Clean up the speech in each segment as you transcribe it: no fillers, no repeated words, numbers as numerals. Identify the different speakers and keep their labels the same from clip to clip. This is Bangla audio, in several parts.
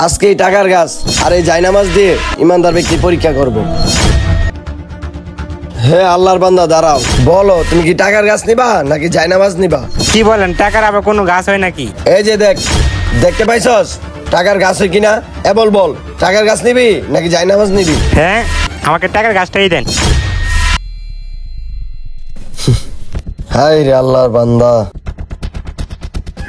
Speaker 1: আজকে এই টাকার গাছ আর এই জায়নামাজ দিয়ে ইমানদার ব্যক্তি পরীক্ষা করব। হে আল্লাহর বান্দা দাঁড়াও, বলো তুমি কি টাকার গাছ নিবা নাকি জায়নামাজ নিবা?
Speaker 2: কি বলেন, টাকার আবার কোনো গাছ হয় নাকি?
Speaker 1: এই যে দেখতে পাইছস টাকার গাছ হয় কিনা? বল বল, টাকার গাছ নিবি নাকি জায়নামাজ নিবি?
Speaker 2: হ্যাঁ, আমাকে টাকার গাছটাই দেন।
Speaker 1: হাই রে আল্লাহর বান্দা,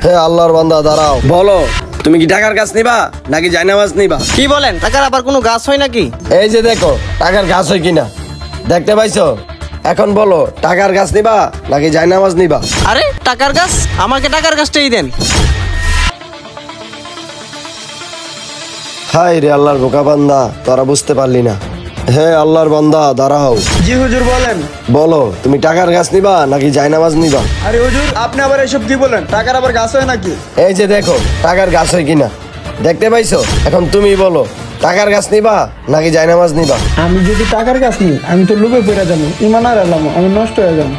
Speaker 1: হে আল্লাহর বান্দা দাঁড়াও, বলো তুমি কি টাকার গাছ নিবা নাকি জায়নামাজ নিবা?
Speaker 3: কি বলেন, টাকার আবার কোনো গাছ হয় নাকি?
Speaker 1: এই যে দেখো টাকার গাছ হয় কিনা, দেখতে পাইছো? এখন বলো টাকার গাছ নিবা নাকি জায়নামাজ নিবা?
Speaker 3: আরে টাকার গাছ, আমাকে টাকার গাছটাই দেন।
Speaker 1: হাই রে আল্লাহর বোকা বান্দা, তোরা বুঝতে পারলি না। হে আল্লাহর বান্দা দাঁড়াও,
Speaker 4: জি হুজুর বলেন।
Speaker 1: বলো তুমি টাকার গাছ নিবা নাকি জায়নামাজ নিবা?
Speaker 4: আরে হুজুর, আপনি আবার এসব কি বলেন? টাকার আবার গাছ হয় নাকি?
Speaker 1: এই যে দেখো টাকার গাছ হয় কিনা, দেখতে পাইছো? এখন তুমি বলো টাকার গাছ নিবা নাকি জায়নামাজ নিবা?
Speaker 4: আমি যদি টাকার গাছ নিই, আমি তো লোভে পড়ে যাবো, ইমান আর এলাম, আমি নষ্ট হয়ে যাবো।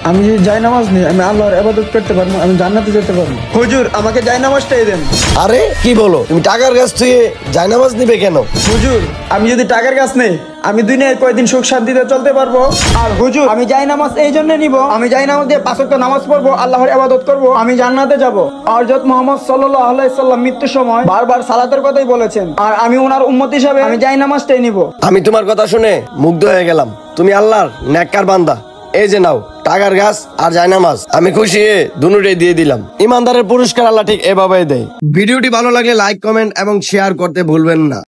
Speaker 4: আমি যদি জায়নামাজ নিই, আমি আল্লাহর ইবাদত করতে পারবো, আমি জান্নাতে যেতে পারবো। হুজুর আমাকে জায়নামাজটাই দেন।
Speaker 1: আরে কি বলো, তুমি টাকার গাছ থেকে জায়নামাজ নিবে কেন?
Speaker 4: হুজুর আমি যদি টাকার গাছ নেই, আমি দুনিয়ায় কয়দিন সুখ শান্তিতে চলতে পারবো। আর হুজুর আমি জায়নামাজ এই জন্য নিব, আমি জায়নামাজ দিয়ে 5 ওয়াক্ত নামাজ পড়বো, আল্লাহর ইবাদত করবো, আমি জান্নাতে যাব। আর হযরত মুহাম্মদ সাল্লাল্লাহু আলাইহি সাল্লাম মৃত্যুর সময় বারবার সালাতের কথাই বলেছেন, আর আমি ওনার উম্মত হিসাবে আমি জায়নামাজটাই নিব।
Speaker 1: আমি তোমার কথা শুনে মুগ্ধ হয়ে গেলাম, তুমি আল্লাহর নেককার বান্দা। এই যে নাও টাকার গাছ আর জায়নামাজ, আমি খুশি হয়ে দুটোই দিয়ে দিলাম। ইমানদারের পুরস্কার আল্লাহ ঠিক এভাবেই দেয়। ভিডিওটি ভালো লাগলে লাইক, কমেন্ট এবং শেয়ার করতে ভুলবেন না।